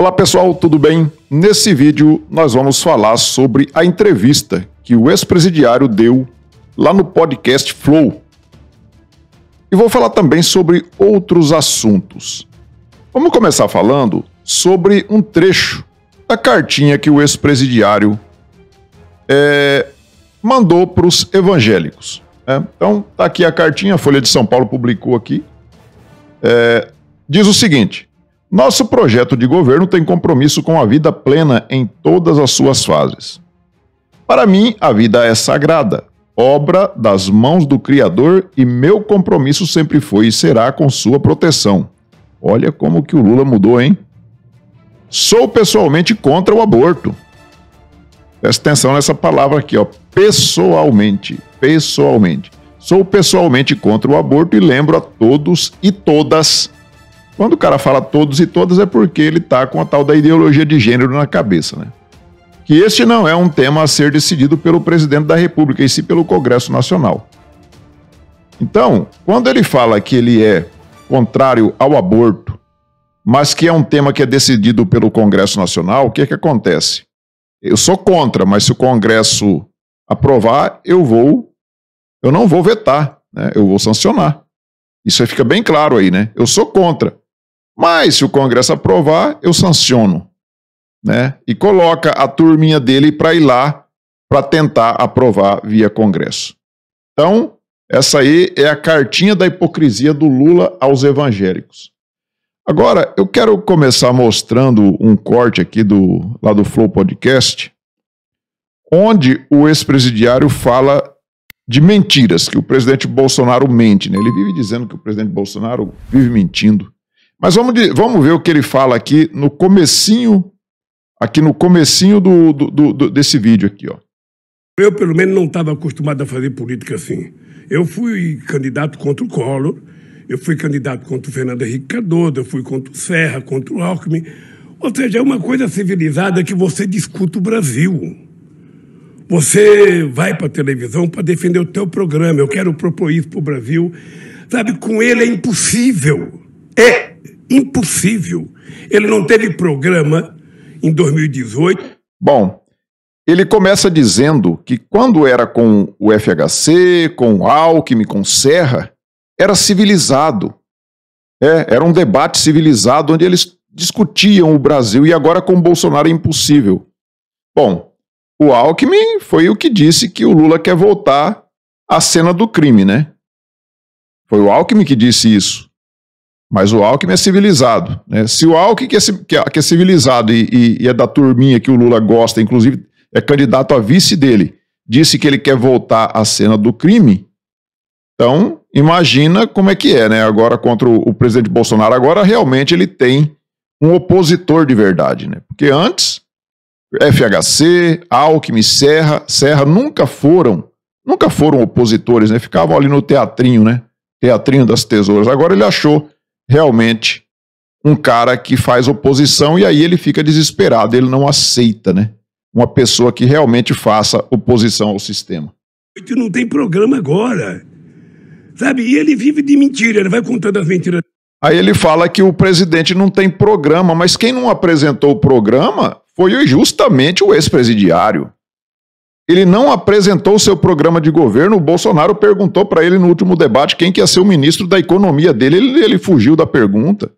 Olá pessoal, tudo bem? Nesse vídeo nós vamos falar sobre a entrevista que o ex-presidiário deu lá no podcast Flow. E vou falar também sobre outros assuntos. Vamos começar falando sobre um trecho da cartinha que o ex-presidiário mandou para os evangélicos. Então, tá aqui a cartinha, a Folha de São Paulo publicou aqui. Diz o seguinte: nosso projeto de governo tem compromisso com a vida plena em todas as suas fases. Para mim, a vida é sagrada, obra das mãos do Criador, e meu compromisso sempre foi e será com sua proteção. Olha como que o Lula mudou, hein? Sou pessoalmente contra o aborto. Presta atenção nessa palavra aqui, ó. Pessoalmente. Sou pessoalmente contra o aborto e lembro a todos e todas. Quando o cara fala todos e todas é porque ele tá com a tal da ideologia de gênero na cabeça, né? Que este não é um tema a ser decidido pelo presidente da República, e sim pelo Congresso Nacional. Então, quando ele fala que ele é contrário ao aborto, mas que é um tema que é decidido pelo Congresso Nacional, o que que acontece? Eu sou contra, mas se o Congresso aprovar, eu não vou vetar, né? Eu vou sancionar. Isso aí fica bem claro aí, né? Eu sou contra. Mas se o Congresso aprovar, eu sanciono, né? E coloca a turminha dele para ir lá para tentar aprovar via Congresso. Então, essa aí é a cartinha da hipocrisia do Lula aos evangélicos. Agora, eu quero começar mostrando um corte aqui lá do Flow Podcast, onde o ex-presidiário fala de mentiras, que o presidente Bolsonaro mente, né? Ele vive dizendo que o presidente Bolsonaro vive mentindo. Mas vamos ver o que ele fala aqui no comecinho desse vídeo aqui, ó. Eu, pelo menos, não estava acostumado a fazer política assim. Eu fui candidato contra o Collor, eu fui candidato contra o Fernando Henrique Cardoso, eu fui contra o Serra, contra o Alckmin. Ou seja, é uma coisa civilizada que você discute o Brasil. Você vai para a televisão para defender o teu programa. Eu quero propor isso para o Brasil. Sabe, com ele é impossível. É impossível. Ele não teve programa em 2018. Bom, ele começa dizendo que quando era com o FHC, com o Alckmin, com o Serra, era civilizado. Era um debate civilizado onde eles discutiam o Brasil, e agora com o Bolsonaro é impossível. Bom, o Alckmin foi o que disse que o Lula quer voltar à cena do crime, né? Foi o Alckmin que disse isso. Mas o Alckmin é civilizado, né? Se o Alckmin, que é civilizado e é da turminha que o Lula gosta, inclusive é candidato a vice dele, disse que ele quer voltar à cena do crime, então imagina como é que é, né? Agora contra o presidente Bolsonaro, agora realmente ele tem um opositor de verdade, né? Porque antes, FHC, Alckmin, Serra nunca foram opositores, né? Ficavam ali no teatrinho, né? Teatrinho das tesouras. Agora ele achou realmente um cara que faz oposição, e aí ele fica desesperado, ele não aceita, né? Uma pessoa que realmente faça oposição ao sistema. Não tem programa agora, sabe? E ele vive de mentira, ele vai contando as mentiras. Aí ele fala que o presidente não tem programa, mas quem não apresentou o programa foi justamente o ex-presidiário. Ele não apresentou o seu programa de governo. O Bolsonaro perguntou para ele no último debate quem que ia ser o ministro da economia dele. Ele fugiu da pergunta.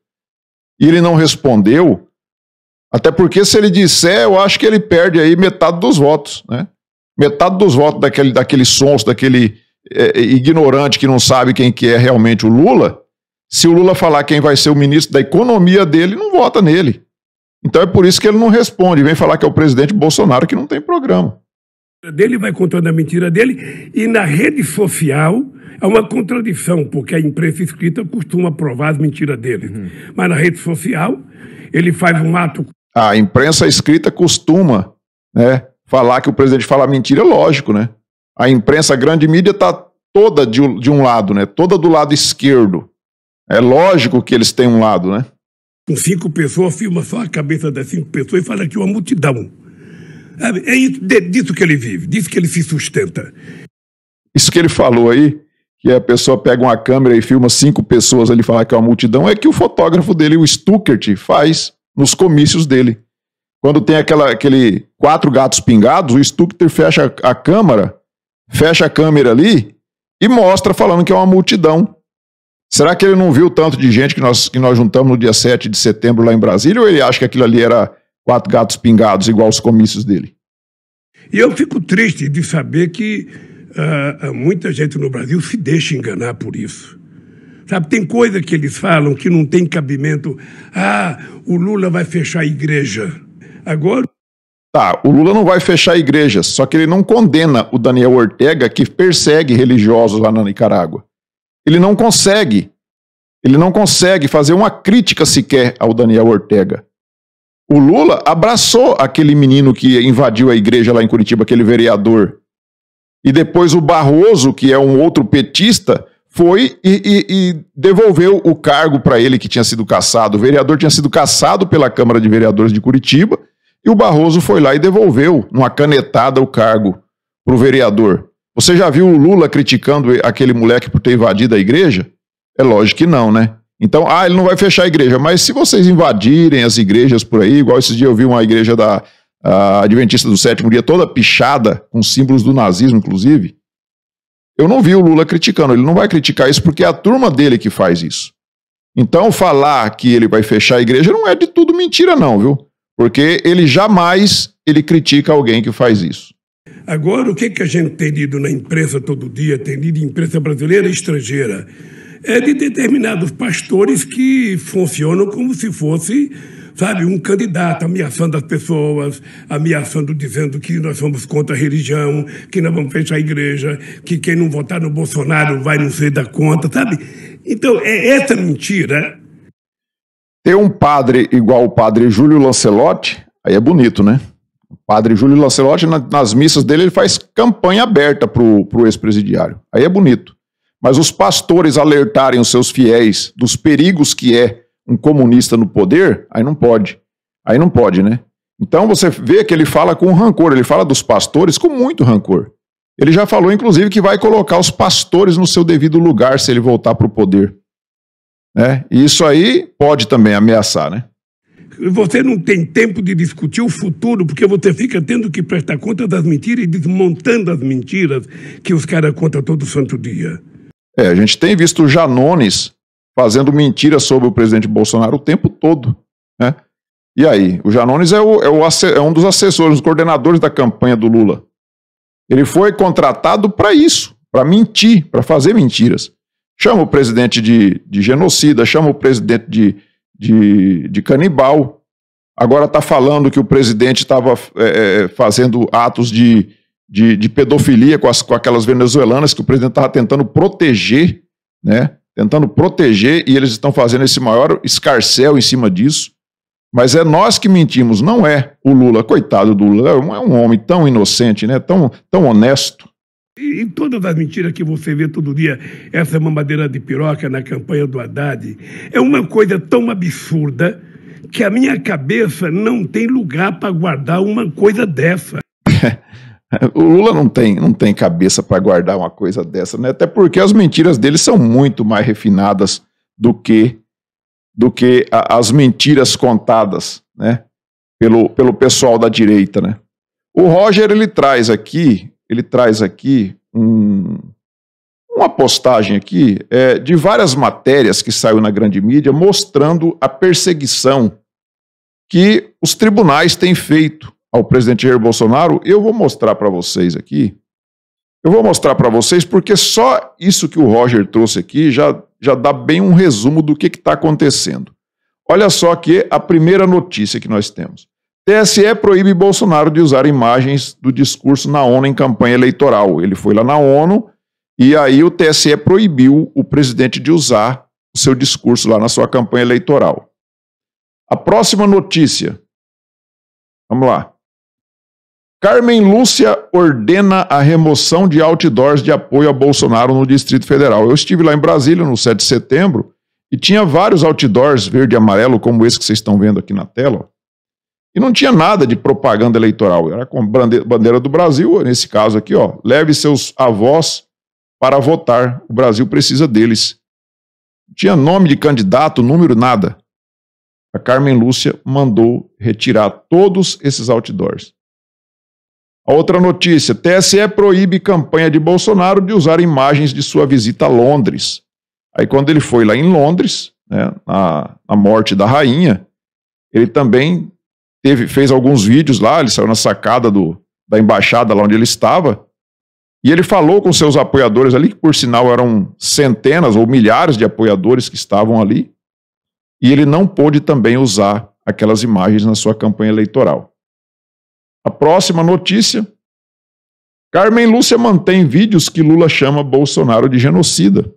E ele não respondeu. Até porque se ele disser, eu acho que ele perde aí metade dos votos, né? Metade dos votos daquele sonso, daquele ignorante que não sabe quem que é realmente o Lula. Se o Lula falar quem vai ser o ministro da economia dele, não vota nele. Então é por isso que ele não responde. Vem falar que é o presidente Bolsonaro que não tem programa. Dele vai contando a mentira dele, e na rede social é uma contradição, porque a imprensa escrita costuma provar as mentiras dele. Mas na rede social ele faz um ato. A imprensa escrita costuma, né, falar que o presidente fala mentira, lógico, né? A imprensa, a grande mídia, está toda de um lado, né? Toda do lado esquerdo. É lógico que eles têm um lado, né? Com 5 pessoas, filma só a cabeça das 5 pessoas e fala que é uma multidão. É isso, disso que ele vive, disso que ele se sustenta. Isso que ele falou aí, que a pessoa pega uma câmera e filma 5 pessoas ali e fala que é uma multidão, é que o fotógrafo dele, o Stuckert, faz. nos comícios dele. Quando tem aquele 4 gatos pingados, o Stuckter fecha a câmera ali e mostra falando que é uma multidão. Será que ele não viu tanto de gente que nós juntamos no dia 7 de setembro lá em Brasília, ou ele acha que aquilo ali era 4 gatos pingados, igual os comícios dele? E eu fico triste de saber que muita gente no Brasil se deixa enganar por isso. Sabe, tem coisa que eles falam que não tem cabimento. O Lula vai fechar a igreja. Agora... Tá, o Lula não vai fechar igrejas, só que ele não condena o Daniel Ortega, que persegue religiosos lá na Nicarágua. Ele não consegue fazer uma crítica sequer ao Daniel Ortega. O Lula abraçou aquele menino que invadiu a igreja lá em Curitiba, aquele vereador. E depois o Barroso, que é um outro petista, foi e devolveu o cargo para ele que tinha sido cassado. O vereador tinha sido cassado pela Câmara de Vereadores de Curitiba e o Barroso foi lá e devolveu, numa canetada, o cargo para o vereador. Você já viu o Lula criticando aquele moleque por ter invadido a igreja? É lógico que não, né? Então, ele não vai fechar a igreja, mas se vocês invadirem as igrejas por aí, igual esses dias eu vi uma igreja da Adventista do Sétimo Dia toda pichada, com símbolos do nazismo, inclusive, eu não vi o Lula criticando. Ele não vai criticar isso porque é a turma dele que faz isso. Então, falar que ele vai fechar a igreja não é de tudo mentira não, viu? Porque ele jamais critica alguém que faz isso. Agora, o que a gente tem lido na imprensa todo dia, tem lido imprensa brasileira e estrangeira, é de determinados pastores que funcionam como se fosse, sabe, um candidato ameaçando as pessoas, dizendo que nós somos contra a religião, que nós vamos fechar a igreja, que quem não votar no Bolsonaro vai não sei dar conta, sabe? Então, é essa mentira. Ter um padre igual o padre Júlio Lancelotti, aí é bonito, né? O padre Júlio Lancelotti, nas missas dele, ele faz campanha aberta pro ex-presidiário. Aí é bonito. Mas os pastores alertarem os seus fiéis dos perigos que é um comunista no poder, aí não pode. Aí não pode, né? Então você vê que ele fala com rancor, ele fala dos pastores com muito rancor. Ele já falou, inclusive, que vai colocar os pastores no seu devido lugar se ele voltar para o poder. Né? E isso aí pode também ameaçar, né? Você não tem tempo de discutir o futuro, porque você fica tendo que prestar conta das mentiras e desmontando as mentiras que os caras contam todo santo dia. A gente tem visto o Janones fazendo mentiras sobre o presidente Bolsonaro o tempo todo, né? E aí, o Janones é um dos assessores, os coordenadores da campanha do Lula. Ele foi contratado para isso, para mentir, para fazer mentiras. Chama o presidente de genocida, chama o presidente de canibal. Agora está falando que o presidente estava fazendo atos de pedofilia com aquelas venezuelanas que o presidente estava tentando proteger, né? Tentando proteger, e eles estão fazendo esse maior escarcéu em cima disso. Mas é nós que mentimos, não é o Lula. Coitado do Lula, é um homem tão inocente, né? Tão honesto. E todas as mentiras que você vê todo dia, essa mamadeira de piroca na campanha do Haddad, é uma coisa tão absurda que a minha cabeça não tem lugar para guardar uma coisa dessa. O Lula não tem cabeça para guardar uma coisa dessa, né? Até porque as mentiras dele são muito mais refinadas do que as mentiras contadas, né? Pelo pessoal da direita, né? O Roger, ele traz aqui uma postagem aqui de várias matérias que saiu na grande mídia mostrando a perseguição que os tribunais têm feito ao presidente Jair Bolsonaro. Eu vou mostrar para vocês aqui. Eu vou mostrar para vocês porque só isso que o Roger trouxe aqui já dá bem um resumo do que está acontecendo. Olha só aqui a primeira notícia que nós temos. TSE proíbe Bolsonaro de usar imagens do discurso na ONU em campanha eleitoral. Ele foi lá na ONU e aí o TSE proibiu o presidente de usar o seu discurso lá na sua campanha eleitoral. A próxima notícia. Vamos lá. Carmen Lúcia ordena a remoção de outdoors de apoio a Bolsonaro no Distrito Federal. Eu estive lá em Brasília no 7 de setembro e tinha vários outdoors verde e amarelo, como esse que vocês estão vendo aqui na tela. Ó. E não tinha nada de propaganda eleitoral. Era com bandeira do Brasil, nesse caso aqui, ó. Leve seus avós para votar. O Brasil precisa deles. Não tinha nome de candidato, número, nada. a Carmen Lúcia mandou retirar todos esses outdoors. A outra notícia, TSE proíbe campanha de Bolsonaro de usar imagens de sua visita a Londres. Aí quando ele foi lá em Londres, né, na morte da rainha, ele também fez alguns vídeos lá, ele saiu na sacada da embaixada lá onde ele estava, e ele falou com seus apoiadores ali, que por sinal eram centenas ou milhares de apoiadores que estavam ali, e ele não pôde também usar aquelas imagens na sua campanha eleitoral. A próxima notícia, Carmen Lúcia mantém vídeos que Lula chama Bolsonaro de genocida.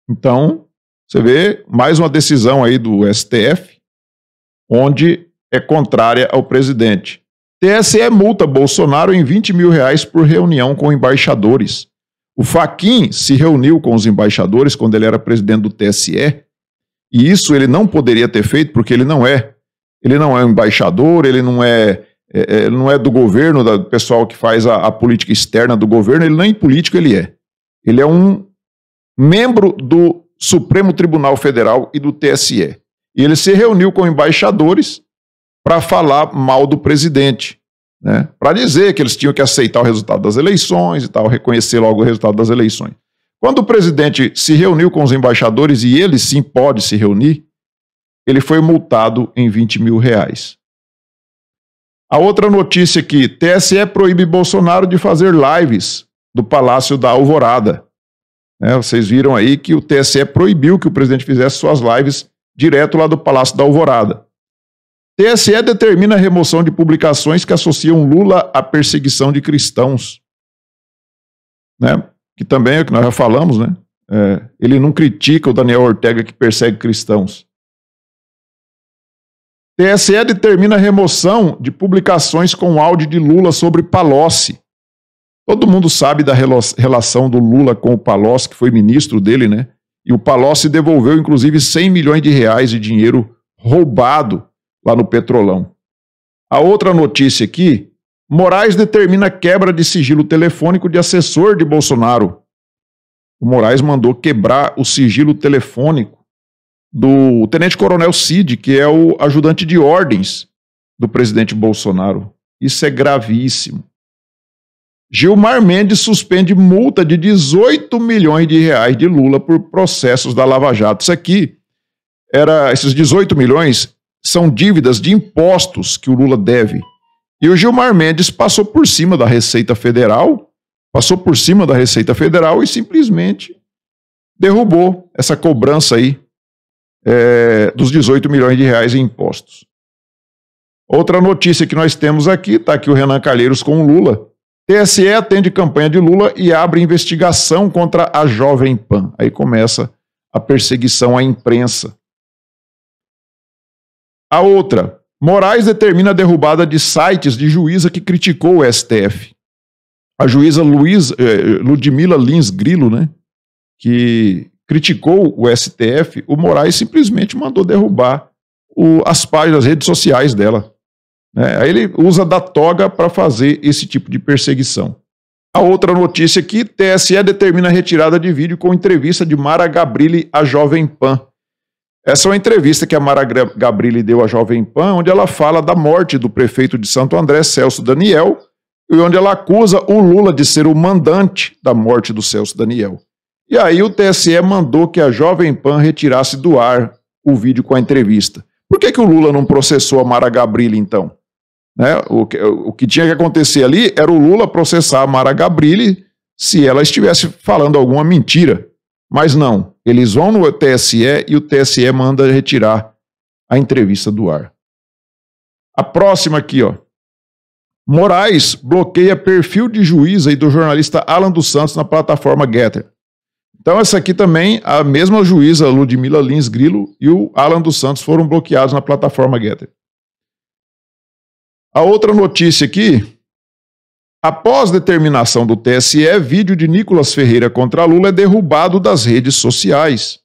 Então, você vê mais uma decisão aí do STF, onde é contrária ao presidente. TSE multa Bolsonaro em R$20 mil por reunião com embaixadores. O Fachin se reuniu com os embaixadores quando ele era presidente do TSE, e isso ele não poderia ter feito porque ele não é um embaixador, ele não é do governo, do pessoal que faz a política externa do governo, ele nem político ele é. Ele é um membro do Supremo Tribunal Federal e do TSE. E ele se reuniu com embaixadores para falar mal do presidente, né? Para dizer que eles tinham que aceitar o resultado das eleições e tal, reconhecer logo o resultado das eleições. Quando o presidente se reuniu com os embaixadores, e ele sim pode se reunir, ele foi multado em R$20 mil. A outra notícia aqui, TSE proíbe Bolsonaro de fazer lives do Palácio da Alvorada. Vocês viram aí que o TSE proibiu que o presidente fizesse suas lives direto lá do Palácio da Alvorada. TSE determina a remoção de publicações que associam Lula à perseguição de cristãos. Que também é o que nós já falamos, né? Ele não critica o Daniel Ortega que persegue cristãos. TSE determina a remoção de publicações com áudio de Lula sobre Palocci. Todo mundo sabe da relação do Lula com o Palocci, que foi ministro dele, né? E o Palocci devolveu, inclusive, R$100 milhões de dinheiro roubado lá no Petrolão. A outra notícia aqui, Moraes determina quebra de sigilo telefônico de assessor de Bolsonaro. O Moraes mandou quebrar o sigilo telefônico do tenente-coronel Cid, que é o ajudante de ordens do presidente Bolsonaro. Isso é gravíssimo. Gilmar Mendes suspende multa de R$18 milhões de Lula por processos da Lava Jato. Isso aqui, esses 18 milhões são dívidas de impostos que o Lula deve. E o Gilmar Mendes passou por cima da Receita Federal, e simplesmente derrubou essa cobrança aí dos R$18 milhões em impostos. Outra notícia que nós temos aqui, está aqui o Renan Calheiros com o Lula. TSE atende campanha de Lula e abre investigação contra a Jovem Pan. Aí começa a perseguição à imprensa. A outra, Moraes determina a derrubada de sites de juíza que criticou o STF. A juíza Ludmila Lins Grilo, né, que criticou o STF, o Moraes simplesmente mandou derrubar as páginas, as redes sociais dela. Aí ele usa da toga para fazer esse tipo de perseguição. A outra notícia aqui, TSE determina a retirada de vídeo com entrevista de Mara Gabrilli à Jovem Pan. Essa é uma entrevista que a Mara Gabrilli deu à Jovem Pan, onde ela fala da morte do prefeito de Santo André, Celso Daniel, e onde ela acusa o Lula de ser o mandante da morte do Celso Daniel. E aí o TSE mandou que a Jovem Pan retirasse do ar o vídeo com a entrevista. Por que o Lula não processou a Mara Gabrilli, então? O que tinha que acontecer ali era o Lula processar a Mara Gabrilli se ela estivesse falando alguma mentira. Mas não, eles vão no TSE e o TSE manda retirar a entrevista do ar. A próxima aqui, ó. Moraes bloqueia perfil de juíza e do jornalista Alan dos Santos na plataforma Getter. Então essa aqui também, a mesma juíza Ludmila Lins Grilo e o Alan dos Santos foram bloqueados na plataforma Getter. A outra notícia aqui, após determinação do TSE, vídeo de Nicolas Ferreira contra Lula é derrubado das redes sociais.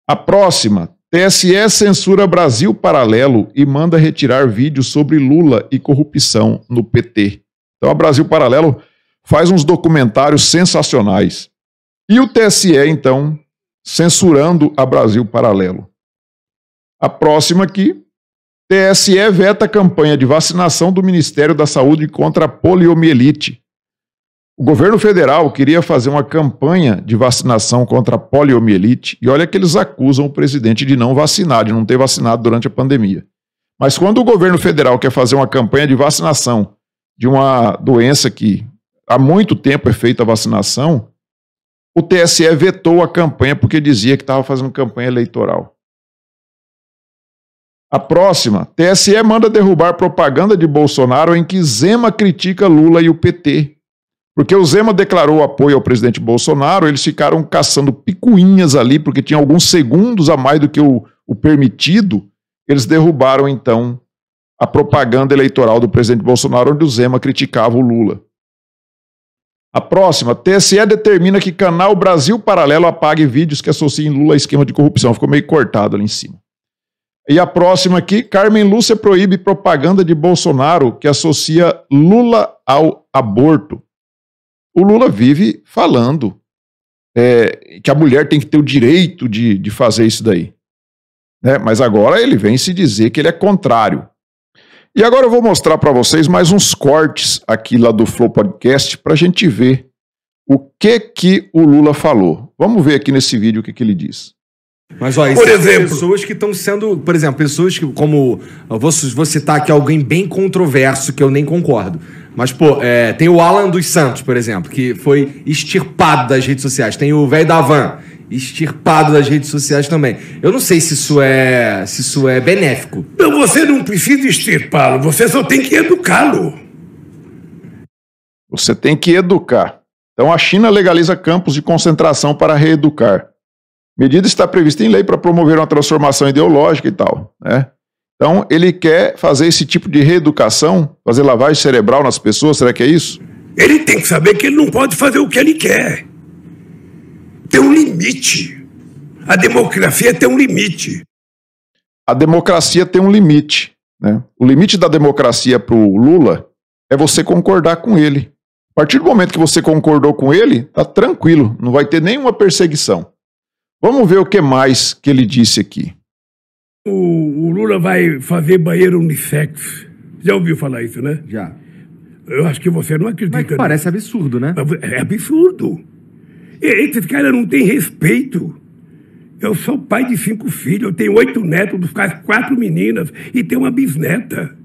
A próxima, TSE censura Brasil Paralelo e manda retirar vídeos sobre Lula e corrupção no PT. Então a Brasil Paralelo faz uns documentários sensacionais. E o TSE, então, censurando a Brasil Paralelo. A próxima aqui, TSE veta a campanha de vacinação do Ministério da Saúde contra a poliomielite. O governo federal queria fazer uma campanha de vacinação contra a poliomielite e olha que eles acusam o presidente de não vacinar, de não ter vacinado durante a pandemia. Mas quando o governo federal quer fazer uma campanha de vacinação de uma doença que há muito tempo é feita a vacinação, o TSE vetou a campanha porque dizia que estava fazendo campanha eleitoral. A próxima, TSE manda derrubar propaganda de Bolsonaro em que Zema critica Lula e o PT. Porque o Zema declarou apoio ao presidente Bolsonaro, eles ficaram caçando picuinhas ali, porque tinha alguns segundos a mais do que o permitido, eles derrubaram então a propaganda eleitoral do presidente Bolsonaro, onde o Zema criticava o Lula. A próxima, TSE determina que canal Brasil Paralelo apague vídeos que associem Lula a esquema de corrupção. Ficou meio cortado ali em cima. E a próxima aqui, Carmen Lúcia proíbe propaganda de Bolsonaro que associa Lula ao aborto. O Lula vive falando que a mulher tem que ter o direito de fazer isso daí. Né? Mas agora ele vem se dizer que ele é contrário. E agora eu vou mostrar para vocês mais uns cortes aqui lá do Flow Podcast para a gente ver o que o Lula falou. Vamos ver aqui nesse vídeo o que ele diz. Mas, ó, por exemplo, pessoas que estão sendo, por exemplo, pessoas que, como, eu vou citar aqui alguém bem controverso, que eu nem concordo, mas, pô, tem o Alan dos Santos, por exemplo, que foi extirpado das redes sociais, tem o velho da Van, extirpado das redes sociais também. Eu não sei se isso é benéfico. Não, você não precisa extirpá-lo, você só tem que educá-lo. Você tem que educar. Então a China legaliza campos de concentração para reeducar. Medida está prevista em lei para promover uma transformação ideológica e tal, né? Então, ele quer fazer esse tipo de reeducação, fazer lavagem cerebral nas pessoas, será que é isso? Ele tem que saber que ele não pode fazer o que ele quer. Tem um limite. A democracia tem um limite. A democracia tem um limite, né? O limite da democracia para o Lula é você concordar com ele. A partir do momento que você concordou com ele, tá tranquilo, não vai ter nenhuma perseguição. Vamos ver o que mais que ele disse aqui. O Lula vai fazer banheiro unissex. Já ouviu falar isso, né? Já. Eu acho que você não acredita. Mas parece absurdo, né? É absurdo. Esse cara não tem respeito. Eu sou pai de 5 filhos, eu tenho 8 netos, dos quais 4 meninas, e tenho uma bisneta.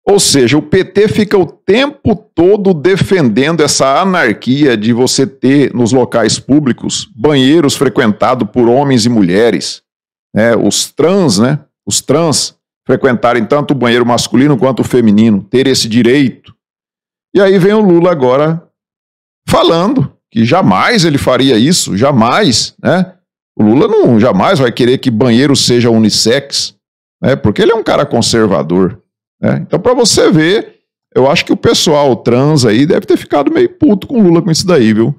Ou seja, o PT fica o tempo todo defendendo essa anarquia de você ter nos locais públicos banheiros frequentados por homens e mulheres, né? Os trans frequentarem tanto o banheiro masculino quanto o feminino, ter esse direito. E aí vem o Lula agora falando que jamais ele faria isso, jamais, né? O Lula não jamais vai querer que banheiro seja unissex, né? Porque ele é um cara conservador. Então, para você ver, eu acho que o pessoal trans aí deve ter ficado meio puto com o Lula com isso daí, viu?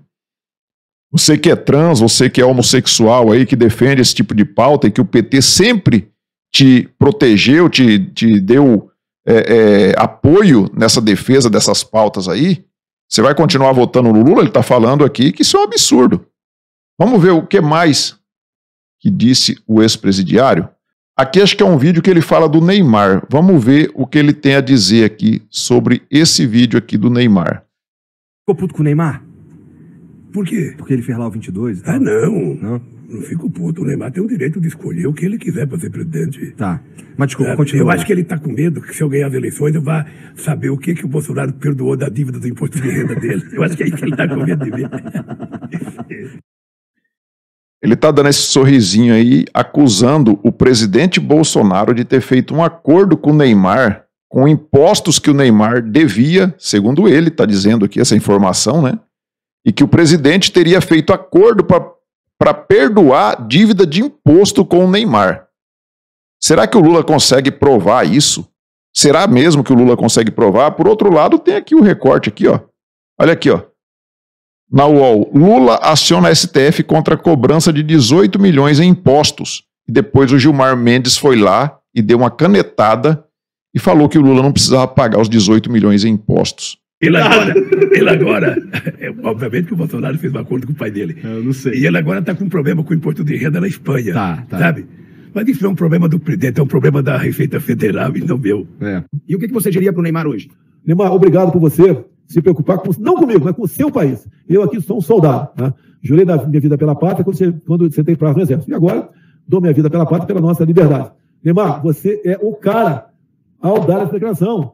Você que é trans, você que é homossexual aí, que defende esse tipo de pauta e que o PT sempre te protegeu, te deu apoio nessa defesa dessas pautas aí, você vai continuar votando no Lula? Ele está falando aqui que isso é um absurdo. Vamos ver o que mais que disse o ex-presidiário. Aqui acho que é um vídeo que ele fala do Neymar. Vamos ver o que ele tem a dizer aqui sobre esse vídeo aqui do Neymar. Ficou puto com o Neymar? Por quê? Porque ele fez lá o 22 e tal. Ah, não. Não fico puto. O Neymar tem o direito de escolher o que ele quiser para ser presidente. Tá. Mas desculpa, continua. Eu acho que ele está com medo que se eu ganhar as eleições eu vá saber o que o Bolsonaro perdoou da dívida do imposto de renda dele. Eu acho que é isso que ele está com medo de ver. Ele está dando esse sorrisinho aí, acusando o presidente Bolsonaro de ter feito um acordo com o Neymar, com impostos que o Neymar devia, segundo ele, está dizendo aqui essa informação, né? E que o presidente teria feito acordo para perdoar dívida de imposto com o Neymar. Será que o Lula consegue provar isso? Será mesmo que o Lula consegue provar? Por outro lado, tem aqui o recorte aqui, ó. Olha aqui, ó. Na UOL, Lula aciona STF contra a cobrança de 18 milhões em impostos. E depois o Gilmar Mendes foi lá e deu uma canetada e falou que o Lula não precisava pagar os 18 milhões em impostos. Ele agora obviamente que o Bolsonaro fez um acordo com o pai dele. Eu não sei. E ele agora está com um problema com o imposto de renda na Espanha. Tá. Sabe? Mas isso é um problema do presidente, é um problema da Receita Federal e não meu. E o que você diria para o Neymar hoje? Neymar, obrigado por você se preocupar, não comigo, mas com o seu país. Eu aqui sou um soldado. Né? Jurei da minha vida pela pátria quando você tem prazo no exército. E agora dou minha vida pela pátria, pela nossa liberdade. Neymar, você é o cara ao dar essa declaração.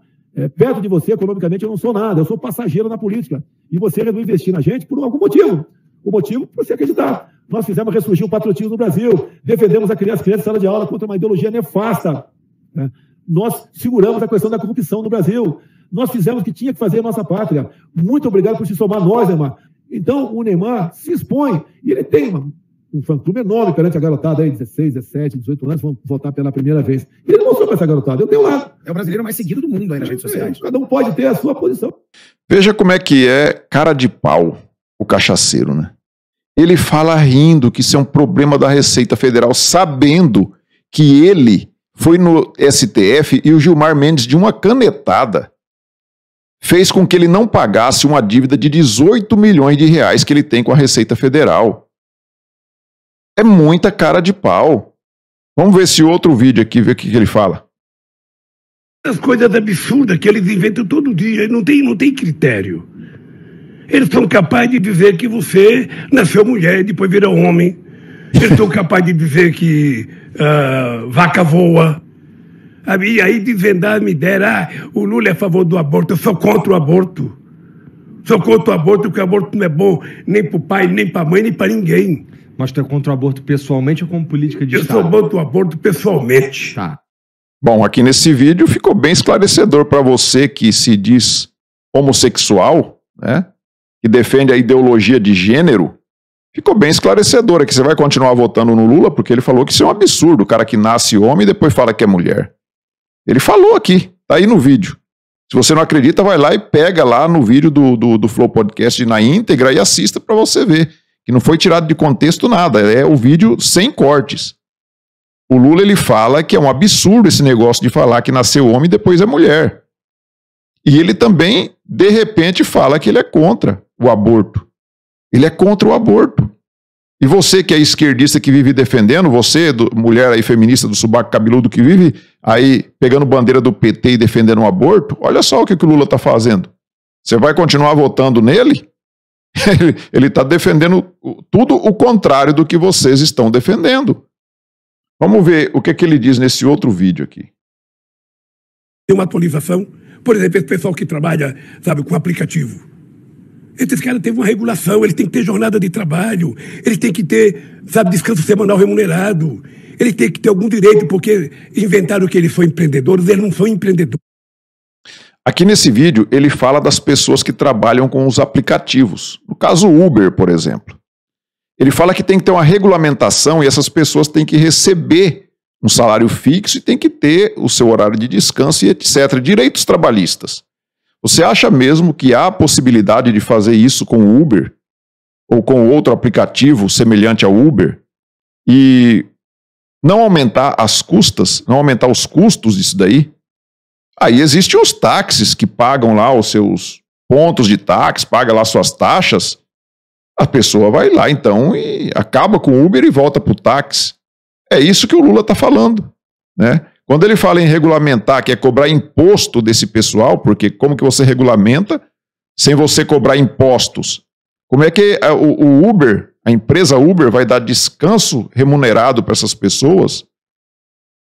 Perto de você, economicamente, eu não sou nada. Eu sou passageiro na política. E você resolveu investir na gente por algum motivo. O motivo para você acreditar. Nós fizemos ressurgir o patriotismo no Brasil. Defendemos a criança em sala de aula contra uma ideologia nefasta. Né? Nós seguramos a questão da corrupção no Brasil. Nós fizemos o que tinha que fazer a nossa pátria. Muito obrigado por se somar a nós, Neymar. Então, o Neymar se expõe. E ele tem um fã-clube enorme perante a garotada aí, 16, 17, 18 anos, vão votar pela primeira vez. E ele mostrou para essa garotada. Eu tenho lá. É o brasileiro mais seguido do mundo aí nas redes sociais. É. Cada um pode ter a sua posição. Veja como é que é cara de pau o cachaceiro, né? Ele fala rindo que isso é um problema da Receita Federal, sabendo que ele foi no STF e o Gilmar Mendes, de uma canetada, fez com que ele não pagasse uma dívida de 18 milhões de reais que ele tem com a Receita Federal. É muita cara de pau. Vamos ver esse outro vídeo aqui, ver o que ele fala. As coisas absurdas que eles inventam todo dia, não tem critério. Eles são capazes de dizer que você nasceu mulher e depois vira homem. Eles são capazes de dizer que vaca voa. E aí desvendar me deram, o Lula é a favor do aborto, eu sou contra o aborto. Sou contra o aborto porque o aborto não é bom nem para o pai, nem para a mãe, nem para ninguém. Mas tu é contra o aborto pessoalmente ou como política de Estado? Eu sou contra o aborto pessoalmente. Tá. Bom, aqui nesse vídeo ficou bem esclarecedor para você que se diz homossexual, né? Que defende a ideologia de gênero. Ficou bem esclarecedor aqui. Você vai continuar votando no Lula porque ele falou que isso é um absurdo. O cara que nasce homem e depois fala que é mulher. Ele falou aqui, tá aí no vídeo. Se você não acredita, vai lá e pega lá no vídeo do Flow Podcast na íntegra e assista para você ver. Que não foi tirado de contexto nada. É o vídeo sem cortes. O Lula, ele fala que é um absurdo esse negócio de falar que nasceu homem e depois é mulher. E ele também, de repente, fala que ele é contra o aborto. Ele é contra o aborto. E você que é esquerdista que vive defendendo, você, mulher aí feminista do subaco cabeludo que vive aí pegando bandeira do PT e defendendo o aborto, olha só o que o Lula está fazendo. Você vai continuar votando nele? Ele está defendendo tudo o contrário do que vocês estão defendendo. Vamos ver o que ele diz nesse outro vídeo aqui. Tem uma atualização, por exemplo, esse pessoal que trabalha, sabe, com aplicativo. Esses caras têm uma regulação, eles têm que ter jornada de trabalho, eles têm que ter, sabe, descanso semanal remunerado, eles têm que ter algum direito, porque inventaram que eles são empreendedores, eles não são empreendedores. Aqui nesse vídeo, ele fala das pessoas que trabalham com os aplicativos. No caso, o Uber, por exemplo. Ele fala que tem que ter uma regulamentação e essas pessoas têm que receber um salário fixo e tem que ter o seu horário de descanso e etc. Direitos trabalhistas. Você acha mesmo que há a possibilidade de fazer isso com o Uber? Ou com outro aplicativo semelhante ao Uber? E não aumentar as custas, não aumentar os custos disso daí? Aí existem os táxis que pagam lá os seus pontos de táxi, paga lá suas taxas. A pessoa vai lá então e acaba com o Uber e volta para o táxi. É isso que o Lula está falando, né? Quando ele fala em regulamentar, que é cobrar imposto desse pessoal, porque como que você regulamenta sem você cobrar impostos? Como é que o Uber, a empresa Uber, vai dar descanso remunerado para essas pessoas?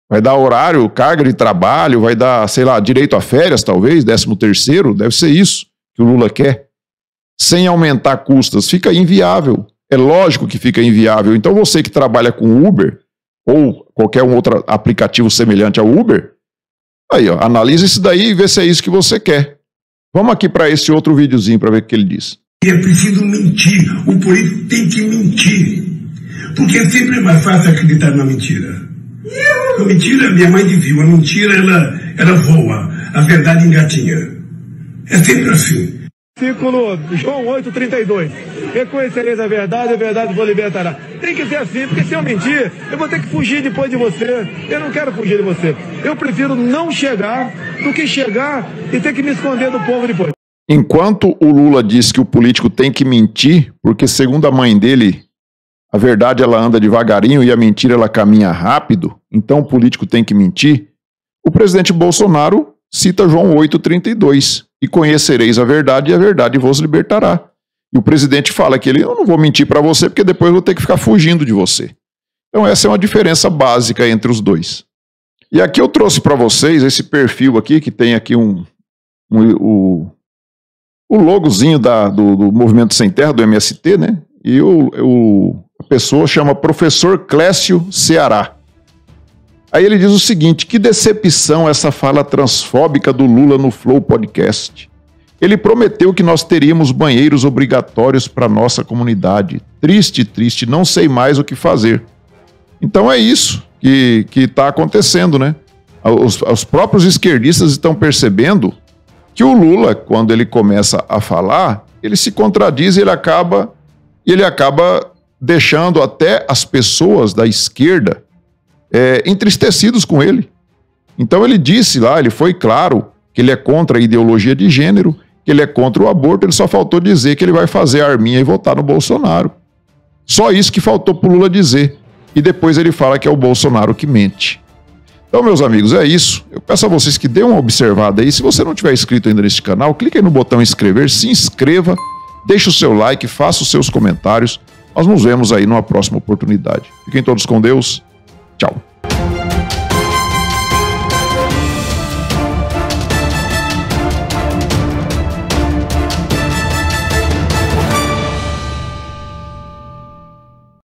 Vai dar horário, carga de trabalho, vai dar, sei lá, direito a férias, talvez, 13º, deve ser isso que o Lula quer. Sem aumentar custas, fica inviável. É lógico que fica inviável. Então você que trabalha com Uber, ou qualquer um outro aplicativo semelhante ao Uber, aí, ó, analisa isso daí e vê se é isso que você quer. Vamos aqui para esse outro videozinho para ver o que ele diz. É preciso mentir, o político tem que mentir, porque é sempre mais fácil acreditar na mentira. A mentira, minha mãe dizia, a mentira ela voa, a verdade engatinha. É sempre assim. Versículo João 8,32. Reconhecereis a verdade vos libertará. Tem que ser assim, porque se eu mentir, eu vou ter que fugir depois de você. Eu não quero fugir de você. Eu prefiro não chegar do que chegar e ter que me esconder do povo depois. enquanto o Lula diz que o político tem que mentir, porque segundo a mãe dele, a verdade ela anda devagarinho e a mentira ela caminha rápido, então o político tem que mentir, o presidente Bolsonaro cita João 8,32, e conhecereis a verdade e a verdade vos libertará. E o presidente fala que eu não vou mentir para você porque depois eu vou ter que ficar fugindo de você. Então essa é uma diferença básica entre os dois. E aqui eu trouxe para vocês esse perfil aqui, que tem aqui o logozinho do Movimento Sem Terra, do MST, né? E a pessoa chama Professor Clécio Ceará. Aí ele diz o seguinte: que decepção essa fala transfóbica do Lula no Flow Podcast. Ele prometeu que nós teríamos banheiros obrigatórios para nossa comunidade. Triste, triste, não sei mais o que fazer. Então é isso que está acontecendo, né? Os próprios esquerdistas estão percebendo que o Lula, quando ele começa a falar, ele se contradiz e ele acaba deixando até as pessoas da esquerda entristecidos com ele. Então ele disse lá, ele foi claro que ele é contra a ideologia de gênero, que ele é contra o aborto, ele só faltou dizer que ele vai fazer a arminha e votar no Bolsonaro. Só isso que faltou pro Lula dizer. E depois ele fala que é o Bolsonaro que mente. Então, meus amigos, é isso. Eu peço a vocês que dêem uma observada aí. Se você não tiver inscrito ainda neste canal, clique aí no botão inscrever, se inscreva, deixe o seu like, faça os seus comentários. Nós nos vemos aí numa próxima oportunidade. Fiquem todos com Deus. Tchau.